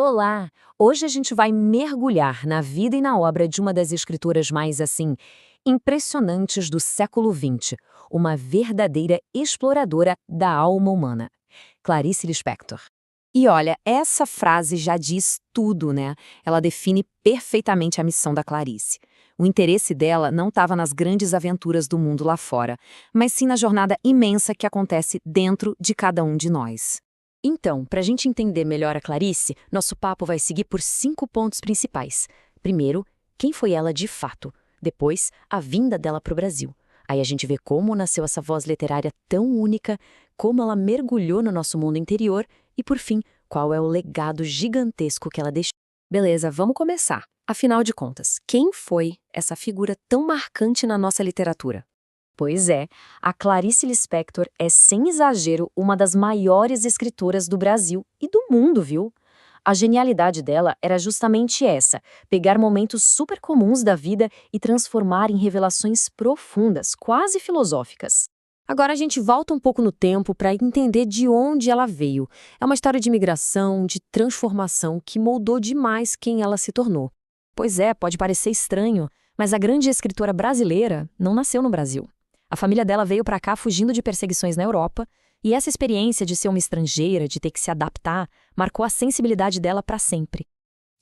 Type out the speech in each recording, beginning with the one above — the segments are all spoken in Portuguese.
Olá! Hoje a gente vai mergulhar na vida e na obra de uma das escritoras mais, impressionantes do século XX, uma verdadeira exploradora da alma humana, Clarice Lispector. E olha, essa frase já diz tudo, né? Ela define perfeitamente a missão da Clarice. O interesse dela não estava nas grandes aventuras do mundo lá fora, mas sim na jornada imensa que acontece dentro de cada um de nós. Então, para a gente entender melhor a Clarice, nosso papo vai seguir por 5 pontos principais. Primeiro, quem foi ela de fato? Depois, a vinda dela para o Brasil. Aí a gente vê como nasceu essa voz literária tão única, como ela mergulhou no nosso mundo interior e, por fim, qual é o legado gigantesco que ela deixou. Beleza, vamos começar. Afinal de contas, quem foi essa figura tão marcante na nossa literatura? Pois é, a Clarice Lispector é, sem exagero, uma das maiores escritoras do Brasil e do mundo, viu? A genialidade dela era justamente essa, pegar momentos super comuns da vida e transformar em revelações profundas, quase filosóficas. Agora a gente volta um pouco no tempo para entender de onde ela veio. É uma história de migração, de transformação que moldou demais quem ela se tornou. Pois é, pode parecer estranho, mas a grande escritora brasileira não nasceu no Brasil. A família dela veio para cá fugindo de perseguições na Europa, e essa experiência de ser uma estrangeira, de ter que se adaptar, marcou a sensibilidade dela para sempre.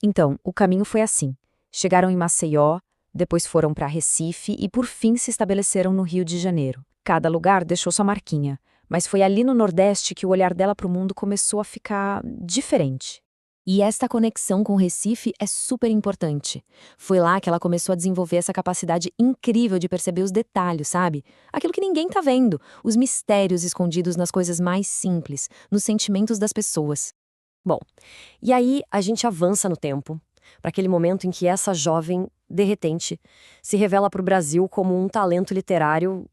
Então, o caminho foi assim. Chegaram em Maceió, depois foram para Recife e por fim se estabeleceram no Rio de Janeiro. Cada lugar deixou sua marquinha, mas foi ali no Nordeste que o olhar dela para o mundo começou a ficar diferente. E esta conexão com Recife é super importante. Foi lá que ela começou a desenvolver essa capacidade incrível de perceber os detalhes, sabe? Aquilo que ninguém tá vendo, os mistérios escondidos nas coisas mais simples, nos sentimentos das pessoas. Bom, e aí a gente avança no tempo, para aquele momento em que essa jovem, de repente, se revela para o Brasil como um talento literário,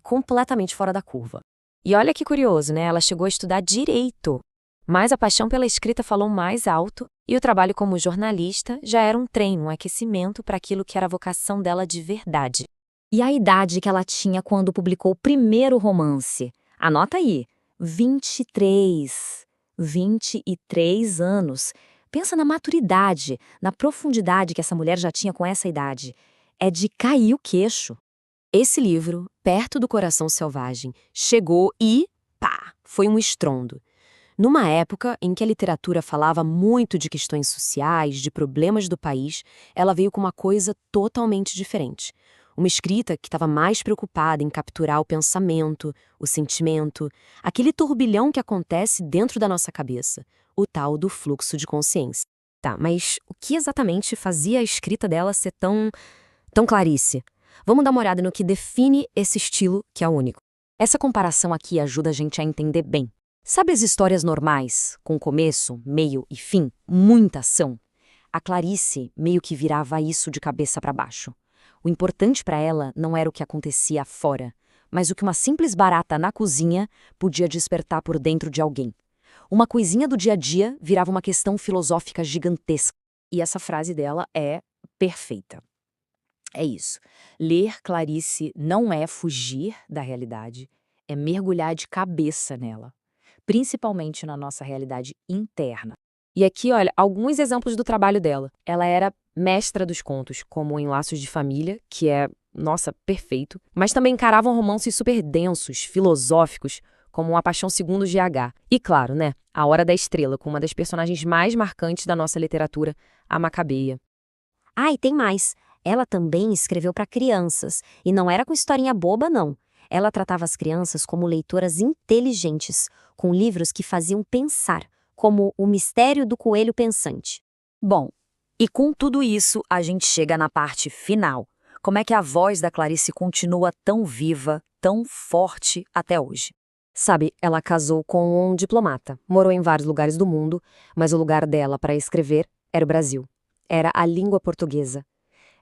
completamente fora da curva. E olha que curioso, né? Ela chegou a estudar direito. Mas a paixão pela escrita falou mais alto e o trabalho como jornalista já era um treino, um aquecimento para aquilo que era a vocação dela de verdade. E a idade que ela tinha quando publicou o primeiro romance? Anota aí, 23. 23 anos. Pensa na maturidade, na profundidade que essa mulher já tinha com essa idade. É de cair o queixo. Esse livro, Perto do Coração Selvagem, chegou e, pá, foi um estrondo. Numa época em que a literatura falava muito de questões sociais, de problemas do país, ela veio com uma coisa totalmente diferente. Uma escrita que estava mais preocupada em capturar o pensamento, o sentimento, aquele turbilhão que acontece dentro da nossa cabeça, o tal do fluxo de consciência. Tá, mas o que exatamente fazia a escrita dela ser tão Clarice? Vamos dar uma olhada no que define esse estilo que é único. Essa comparação aqui ajuda a gente a entender bem. Sabe as histórias normais, com começo, meio e fim, muita ação? A Clarice meio que virava isso de cabeça para baixo. O importante para ela não era o que acontecia fora, mas o que uma simples barata na cozinha podia despertar por dentro de alguém. Uma coisinha do dia a dia virava uma questão filosófica gigantesca. E essa frase dela é perfeita. É isso. Ler Clarice não é fugir da realidade, é mergulhar de cabeça nela. Principalmente na nossa realidade interna. E aqui, olha, alguns exemplos do trabalho dela. Ela era mestra dos contos, como em Laços de Família, que é, nossa, perfeito, mas também encaravam romances super densos, filosóficos, como A Paixão Segundo GH. E claro, né, A Hora da Estrela, com uma das personagens mais marcantes da nossa literatura, a Macabeia. Ah, e tem mais. Ela também escreveu para crianças, e não era com historinha boba, não. Ela tratava as crianças como leitoras inteligentes, com livros que faziam pensar, como O Mistério do Coelho Pensante. Bom, e com tudo isso, a gente chega na parte final. Como é que a voz da Clarice continua tão viva, tão forte até hoje? Sabe, ela casou com um diplomata, morou em vários lugares do mundo, mas o lugar dela para escrever era o Brasil. Era a língua portuguesa.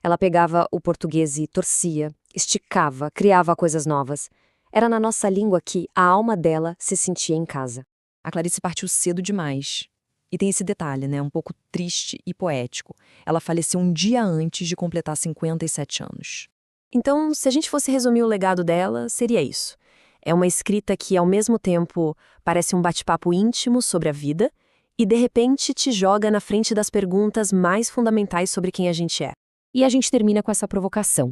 Ela pegava o português e torcia, esticava, criava coisas novas. Era na nossa língua que a alma dela se sentia em casa. A Clarice partiu cedo demais. E tem esse detalhe, né, um pouco triste e poético. Ela faleceu um dia antes de completar 57 anos. Então, se a gente fosse resumir o legado dela, seria isso. É uma escrita que, ao mesmo tempo, parece um bate-papo íntimo sobre a vida e de repente te joga na frente das perguntas mais fundamentais sobre quem a gente é. E a gente termina com essa provocação.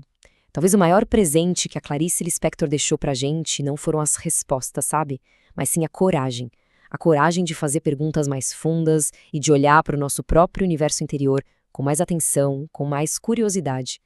Talvez o maior presente que a Clarice Lispector deixou pra gente não foram as respostas, sabe? Mas sim a coragem. A coragem de fazer perguntas mais fundas e de olhar para o nosso próprio universo interior com mais atenção, com mais curiosidade.